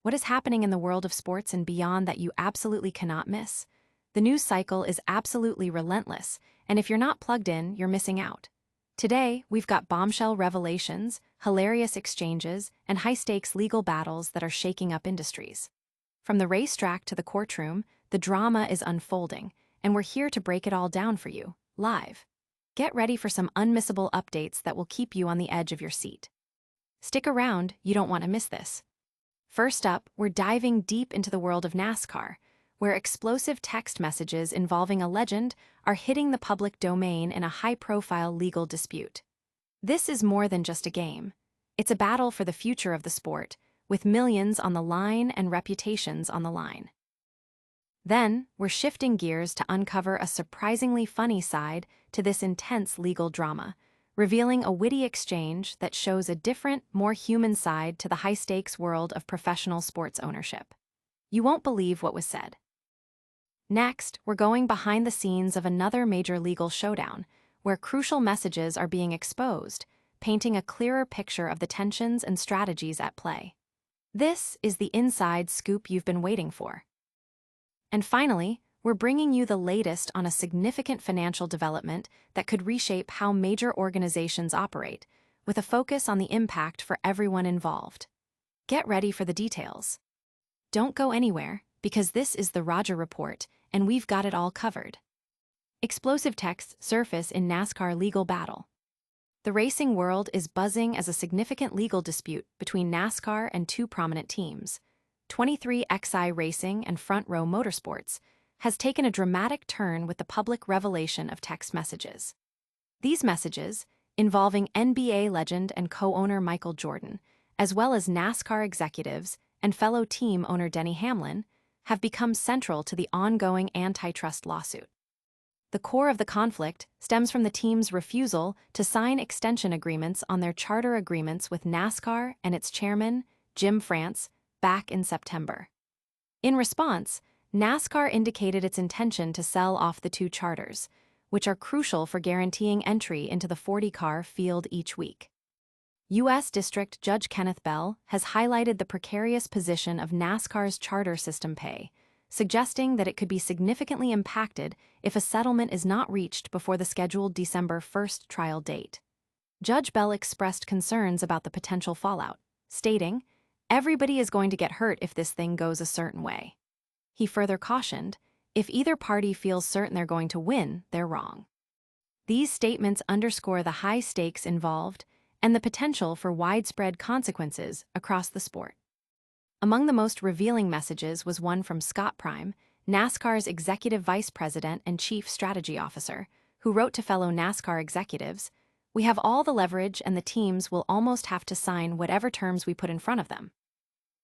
What is happening in the world of sports and beyond that you absolutely cannot miss? The news cycle is absolutely relentless, and if you're not plugged in, you're missing out. Today, we've got bombshell revelations, hilarious exchanges, and high-stakes legal battles that are shaking up industries. From the racetrack to the courtroom, the drama is unfolding, and we're here to break it all down for you, live. Get ready for some unmissable updates that will keep you on the edge of your seat. Stick around, you don't want to miss this. First up, we're diving deep into the world of NASCAR, where explosive text messages involving a legend are hitting the public domain in a high-profile legal dispute. This is more than just a game. It's a battle for the future of the sport, with millions on the line and reputations on the line. Then, we're shifting gears to uncover a surprisingly funny side to this intense legal drama, revealing a witty exchange that shows a different, more human side to the high-stakes world of professional sports ownership. You won't believe what was said. Next, we're going behind the scenes of another major legal showdown, where crucial messages are being exposed, painting a clearer picture of the tensions and strategies at play. This is the inside scoop you've been waiting for. And finally, we're bringing you the latest on a significant financial development that could reshape how major organizations operate, with a focus on the impact for everyone involved. Get ready for the details. Don't go anywhere, because this is the Roger Report, and we've got it all covered. Explosive texts surface in NASCAR legal battle. The racing world is buzzing as a significant legal dispute between NASCAR and two prominent teams, 23XI Racing and Front Row Motorsports, has taken a dramatic turn with the public revelation of text messages. These messages, involving NBA legend and co-owner Michael Jordan, as well as NASCAR executives and fellow team owner Denny Hamlin, have become central to the ongoing antitrust lawsuit. The core of the conflict stems from the team's refusal to sign extension agreements on their charter agreements with NASCAR and its chairman, Jim France, back in September. In response, NASCAR indicated its intention to sell off the two charters, which are crucial for guaranteeing entry into the 40-car field each week. U.S. District Judge Kenneth Bell has highlighted the precarious position of NASCAR's charter system pay, suggesting that it could be significantly impacted if a settlement is not reached before the scheduled December 1st trial date. Judge Bell expressed concerns about the potential fallout, stating, "Everybody is going to get hurt if this thing goes a certain way." He further cautioned, if either party feels certain they're going to win, they're wrong. These statements underscore the high stakes involved and the potential for widespread consequences across the sport. Among the most revealing messages was one from Scott Prime, NASCAR's executive vice president and chief strategy officer, who wrote to fellow NASCAR executives, "We have all the leverage and the teams will almost have to sign whatever terms we put in front of them."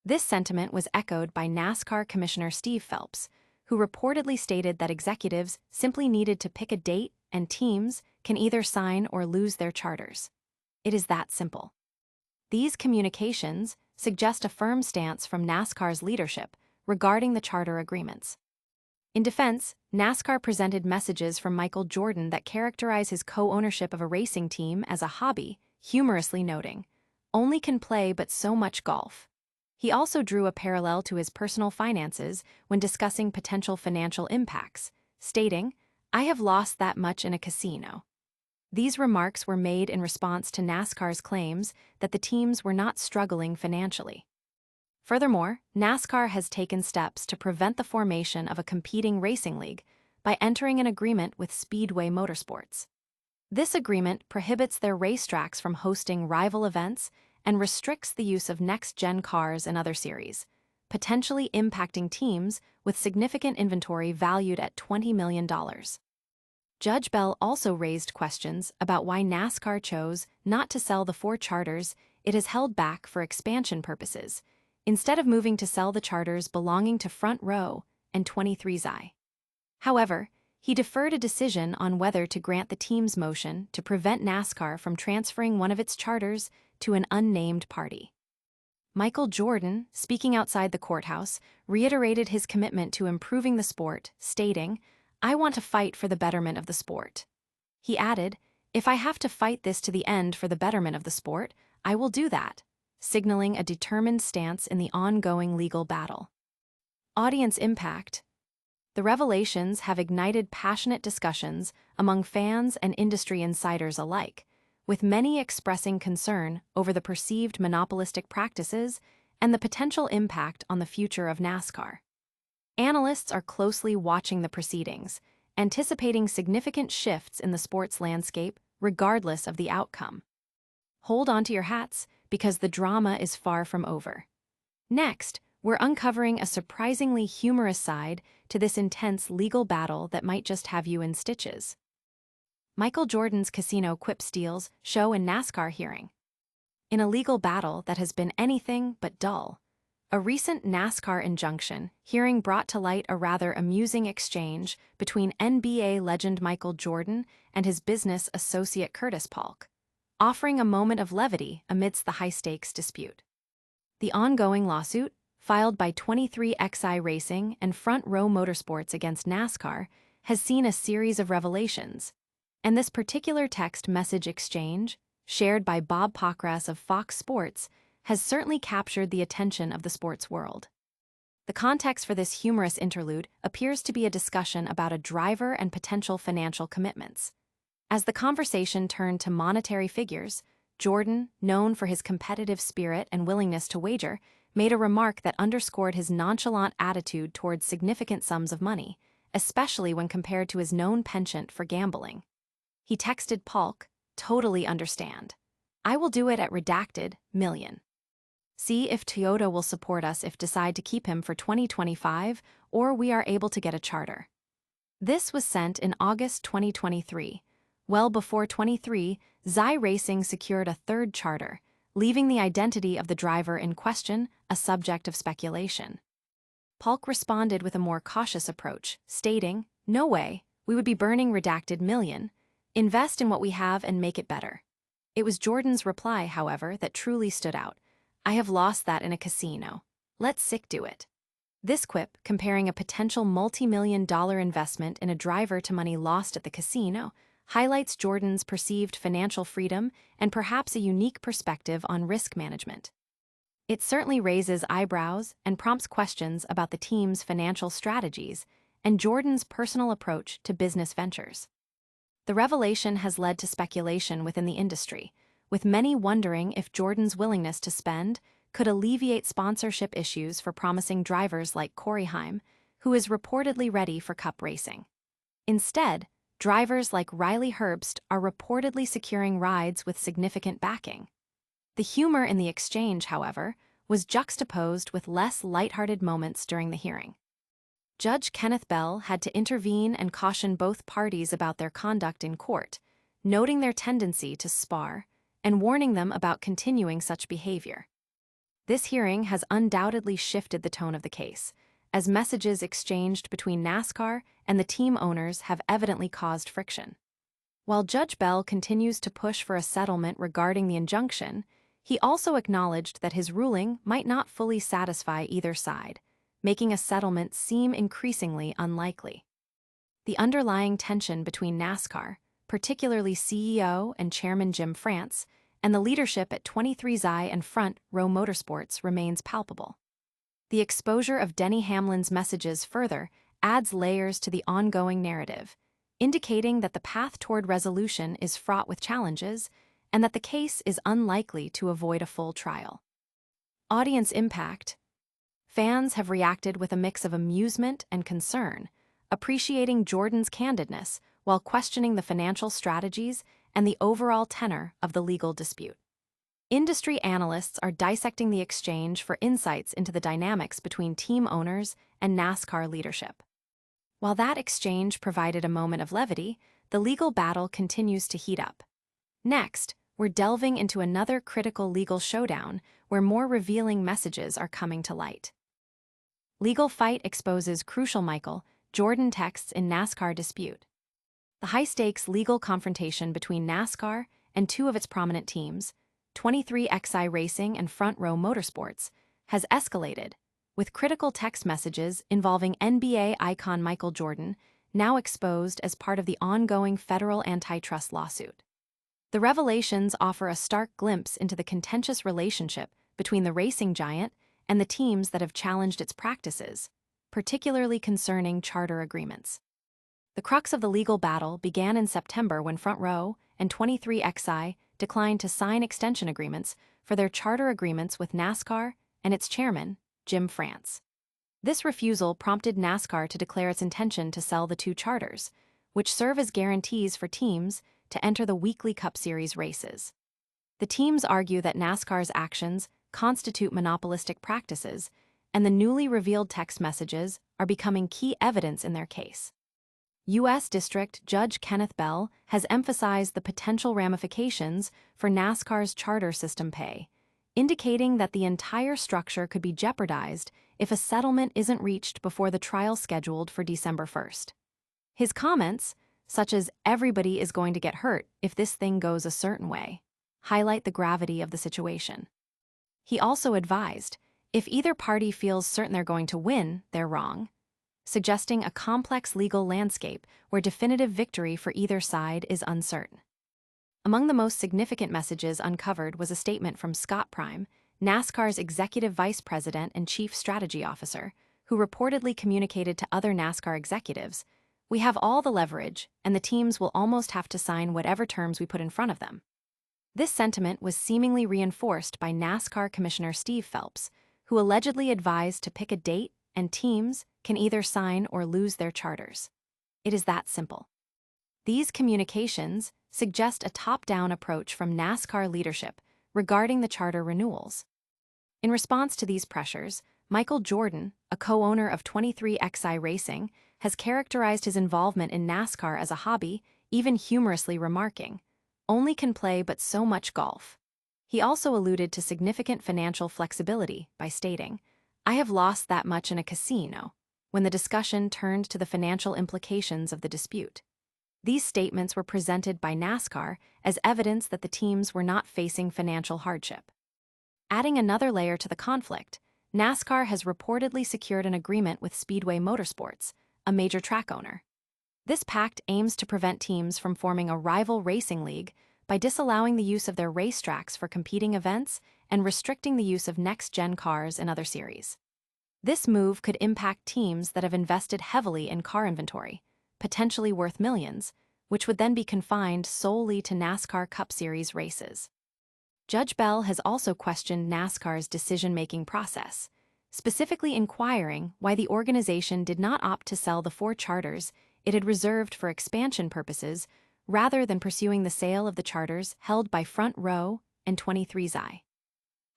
This sentiment was echoed by NASCAR Commissioner Steve Phelps, who reportedly stated that executives simply needed to pick a date and teams can either sign or lose their charters. It is that simple. These communications suggest a firm stance from NASCAR's leadership regarding the charter agreements. In defense, NASCAR presented messages from Michael Jordan that characterize his co-ownership of a racing team as a hobby, humorously noting, "Only can play but so much golf." He also drew a parallel to his personal finances when discussing potential financial impacts, stating, "I have lost that much in a casino." These remarks were made in response to NASCAR's claims that the teams were not struggling financially. Furthermore, NASCAR has taken steps to prevent the formation of a competing racing league by entering an agreement with Speedway Motorsports. This agreement prohibits their racetracks from hosting rival events and restricts the use of next-gen cars and other series, potentially impacting teams with significant inventory valued at $20 million. Judge Bell also raised questions about why NASCAR chose not to sell the 4 charters it has held back for expansion purposes, instead of moving to sell the charters belonging to Front Row and 23XI. However, he deferred a decision on whether to grant the team's motion to prevent NASCAR from transferring one of its charters to an unnamed party. Michael Jordan, speaking outside the courthouse, reiterated his commitment to improving the sport, stating, "I want to fight for the betterment of the sport." He added, "If I have to fight this to the end for the betterment of the sport, I will do that," signaling a determined stance in the ongoing legal battle. Audience impact. The revelations have ignited passionate discussions among fans and industry insiders alike, with many expressing concern over the perceived monopolistic practices and the potential impact on the future of NASCAR. Analysts are closely watching the proceedings, anticipating significant shifts in the sports landscape regardless of the outcome. Hold on to your hats, because the drama is far from over. Next, we're uncovering a surprisingly humorous side to this intense legal battle that might just have you in stitches. Michael Jordan's casino quip steals show in NASCAR hearing. In a legal battle that has been anything but dull, a recent NASCAR injunction hearing brought to light a rather amusing exchange between NBA legend Michael Jordan and his business associate Curtis Polk, offering a moment of levity amidst the high-stakes dispute. The ongoing lawsuit, filed by 23XI Racing and Front Row Motorsports against NASCAR, has seen a series of revelations, and this particular text message exchange, shared by Bob Pockrass of Fox Sports, has certainly captured the attention of the sports world. The context for this humorous interlude appears to be a discussion about a driver and potential financial commitments. As the conversation turned to monetary figures, Jordan, known for his competitive spirit and willingness to wager, made a remark that underscored his nonchalant attitude towards significant sums of money, especially when compared to his known penchant for gambling. He texted Polk, "Totally understand. I will do it at redacted million. See if Toyota will support us if decide to keep him for 2025, or we are able to get a charter." This was sent in August 2023, well before 23XI Racing secured a third charter, leaving the identity of the driver in question a subject of speculation. Polk responded with a more cautious approach, stating, "No way, we would be burning redacted million. Invest in what we have and make it better." It was Jordan's reply, however, that truly stood out. "I have lost that in a casino. Let Sick do it." This quip, comparing a potential multi-million-dollar investment in a driver to money lost at the casino, highlights Jordan's perceived financial freedom and perhaps a unique perspective on risk management. It certainly raises eyebrows and prompts questions about the team's financial strategies and Jordan's personal approach to business ventures. The revelation has led to speculation within the industry, with many wondering if Jordan's willingness to spend could alleviate sponsorship issues for promising drivers like Corey Heim, who is reportedly ready for Cup racing. Instead, drivers like Riley Herbst are reportedly securing rides with significant backing. The humor in the exchange, however, was juxtaposed with less lighthearted moments during the hearing. Judge Kenneth Bell had to intervene and caution both parties about their conduct in court, noting their tendency to spar and warning them about continuing such behavior. This hearing has undoubtedly shifted the tone of the case, as messages exchanged between NASCAR and the team owners have evidently caused friction. While Judge Bell continues to push for a settlement regarding the injunction, he also acknowledged that his ruling might not fully satisfy either side, making a settlement seem increasingly unlikely. The underlying tension between NASCAR, particularly CEO and Chairman Jim France, and the leadership at 23XI and Front Row Motorsports remains palpable. The exposure of Denny Hamlin's messages further adds layers to the ongoing narrative, indicating that the path toward resolution is fraught with challenges and that the case is unlikely to avoid a full trial. Audience impact. Fans have reacted with a mix of amusement and concern, appreciating Jordan's candidness while questioning the financial strategies and the overall tenor of the legal dispute. Industry analysts are dissecting the exchange for insights into the dynamics between team owners and NASCAR leadership. While that exchange provided a moment of levity, the legal battle continues to heat up. Next, we're delving into another critical legal showdown where more revealing messages are coming to light. Legal fight exposes crucial Michael Jordan texts in NASCAR dispute. The high-stakes legal confrontation between NASCAR and two of its prominent teams, 23XI Racing and Front Row Motorsports, has escalated, with critical text messages involving NBA icon Michael Jordan now exposed as part of the ongoing federal antitrust lawsuit. The revelations offer a stark glimpse into the contentious relationship between the racing giant and the teams that have challenged its practices, particularly concerning charter agreements. The crux of the legal battle began in September when Front Row and 23XI declined to sign extension agreements for their charter agreements with NASCAR and its chairman, Jim France. This refusal prompted NASCAR to declare its intention to sell the two charters, which serve as guarantees for teams to enter the weekly Cup Series races. The teams argue that NASCAR's actions constitute monopolistic practices, and the newly revealed text messages are becoming key evidence in their case. U.S. District Judge Kenneth Bell has emphasized the potential ramifications for NASCAR's charter system pay, indicating that the entire structure could be jeopardized if a settlement isn't reached before the trial scheduled for December 1st. His comments, such as "everybody is going to get hurt if this thing goes a certain way," highlight the gravity of the situation. He also advised, if either party feels certain they're going to win, they're wrong, suggesting a complex legal landscape where definitive victory for either side is uncertain. Among the most significant messages uncovered was a statement from Scott Prime, NASCAR's executive vice president and chief strategy officer, who reportedly communicated to other NASCAR executives, "We have all the leverage, and the teams will almost have to sign whatever terms we put in front of them." This sentiment was seemingly reinforced by NASCAR Commissioner Steve Phelps, who allegedly advised to pick a date and teams can either sign or lose their charters. It is that simple. These communications suggest a top-down approach from NASCAR leadership regarding the charter renewals. In response to these pressures, Michael Jordan, a co-owner of 23XI Racing, has characterized his involvement in NASCAR as a hobby, even humorously remarking, "Only can play but so much golf." He also alluded to significant financial flexibility by stating, "I have lost that much in a casino," when the discussion turned to the financial implications of the dispute. These statements were presented by NASCAR as evidence that the teams were not facing financial hardship. Adding another layer to the conflict, NASCAR has reportedly secured an agreement with Speedway Motorsports, a major track owner. This pact aims to prevent teams from forming a rival racing league by disallowing the use of their racetracks for competing events and restricting the use of next-gen cars in other series. This move could impact teams that have invested heavily in car inventory, potentially worth millions, which would then be confined solely to NASCAR Cup Series races. Judge Bell has also questioned NASCAR's decision-making process, specifically inquiring why the organization did not opt to sell the 4 charters it had reserved for expansion purposes rather than pursuing the sale of the charters held by Front Row and 23XI.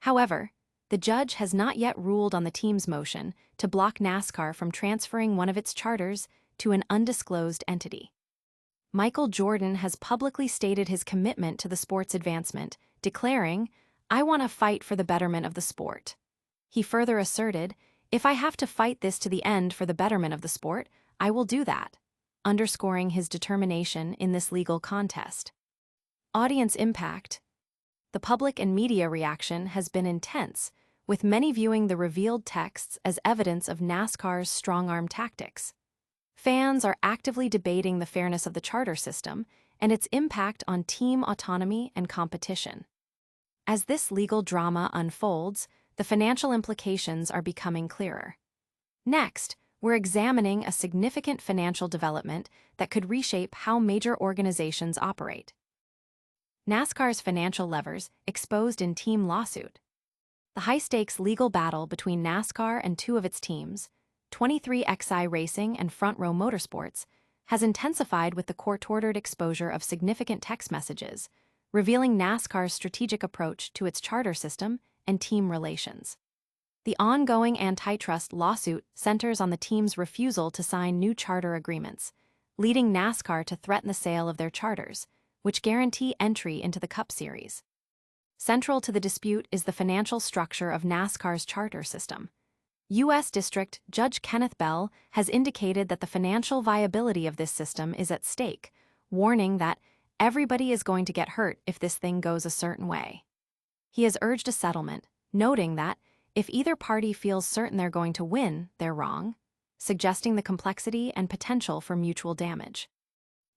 However, the judge has not yet ruled on the team's motion to block NASCAR from transferring one of its charters to an undisclosed entity. Michael Jordan has publicly stated his commitment to the sport's advancement, declaring, "I want to fight for the betterment of the sport." He further asserted, "If I have to fight this to the end for the betterment of the sport, I will do that," underscoring his determination in this legal contest. Audience impact. The public and media reaction has been intense, with many viewing the revealed texts as evidence of NASCAR's strong-arm tactics. Fans are actively debating the fairness of the charter system and its impact on team autonomy and competition. As this legal drama unfolds, the financial implications are becoming clearer. Next, we're examining a significant financial development that could reshape how major organizations operate. NASCAR's financial levers exposed in team lawsuit. The high-stakes legal battle between NASCAR and 2 of its teams, 23XI Racing and Front Row Motorsports, has intensified with the court-ordered exposure of significant text messages, revealing NASCAR's strategic approach to its charter system and team relations. The ongoing antitrust lawsuit centers on the team's refusal to sign new charter agreements, leading NASCAR to threaten the sale of their charters, which guarantee entry into the Cup Series. Central to the dispute is the financial structure of NASCAR's charter system. U.S. District Judge Kenneth Bell has indicated that the financial viability of this system is at stake, warning that everybody is going to get hurt if this thing goes a certain way. He has urged a settlement, noting that if either party feels certain they're going to win, they're wrong, suggesting the complexity and potential for mutual damage.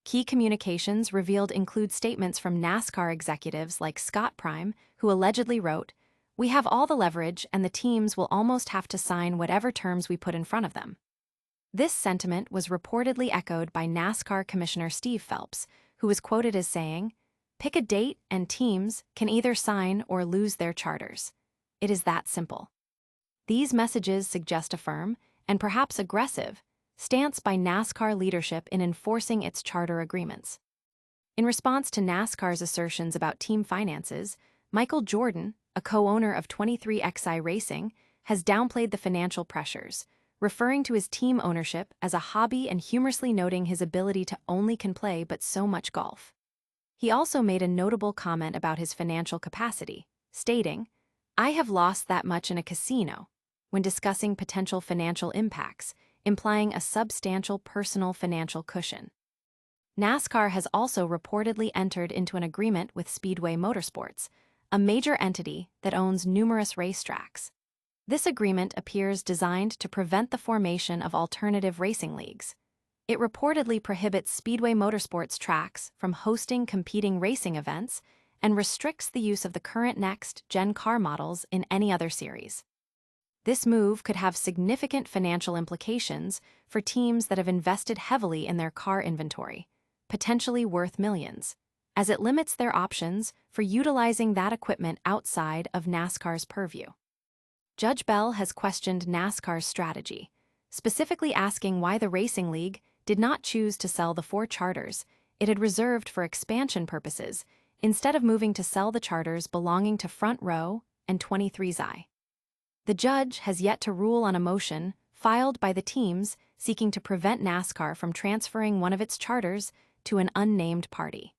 Key communications revealed include statements from NASCAR executives like Scott Prime, who allegedly wrote, We have all the leverage, and the teams will almost have to sign whatever terms we put in front of them. This sentiment was reportedly echoed by NASCAR Commissioner Steve Phelps, who was quoted as saying, "Pick a date and teams can either sign or lose their charters. It is that simple." These messages suggest a firm, and perhaps aggressive, stance by NASCAR leadership in enforcing its charter agreements. In response to NASCAR's assertions about team finances, Michael Jordan, a co-owner of 23XI Racing, has downplayed the financial pressures, referring to his team ownership as a hobby and humorously noting his ability to only can play but so much golf. He also made a notable comment about his financial capacity, stating, "I have lost that much in a casino," when discussing potential financial impacts, implying a substantial personal financial cushion. NASCAR has also reportedly entered into an agreement with Speedway Motorsports, a major entity that owns numerous racetracks. This agreement appears designed to prevent the formation of alternative racing leagues. It reportedly prohibits Speedway Motorsports tracks from hosting competing racing events and restricts the use of the current next-gen car models in any other series. This move could have significant financial implications for teams that have invested heavily in their car inventory, potentially worth millions, as it limits their options for utilizing that equipment outside of NASCAR's purview. Judge Bell has questioned NASCAR's strategy, specifically asking why the racing league did not choose to sell the 4 charters it had reserved for expansion purposes instead of moving to sell the charters belonging to Front Row and 23XI. The judge has yet to rule on a motion filed by the teams seeking to prevent NASCAR from transferring one of its charters to an unnamed party.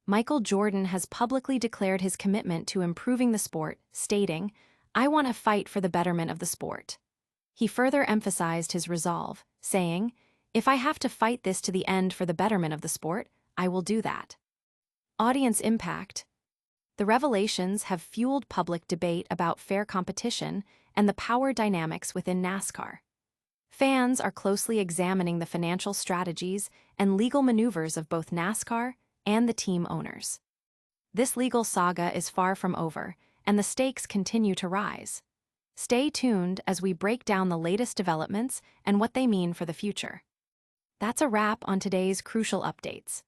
Michael Jordan has publicly declared his commitment to improving the sport, stating, "I want to fight for the betterment of the sport." He further emphasized his resolve, saying, "If I have to fight this to the end for the betterment of the sport, I will do that." Audience impact. The revelations have fueled public debate about fair competition and the power dynamics within NASCAR. Fans are closely examining the financial strategies and legal maneuvers of both NASCAR and the team owners. This legal saga is far from over, and the stakes continue to rise. Stay tuned as we break down the latest developments and what they mean for the future. That's a wrap on today's crucial updates.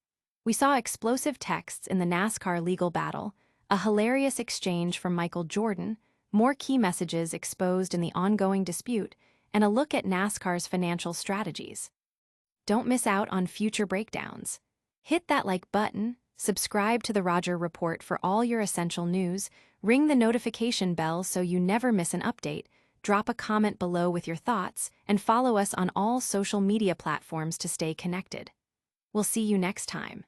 We saw explosive texts in the NASCAR legal battle, a hilarious exchange from Michael Jordan, more key messages exposed in the ongoing dispute, and a look at NASCAR's financial strategies. Don't miss out on future breakdowns. Hit that like button, subscribe to the Roger Report for all your essential news, ring the notification bell so you never miss an update, drop a comment below with your thoughts, and follow us on all social media platforms to stay connected. We'll see you next time.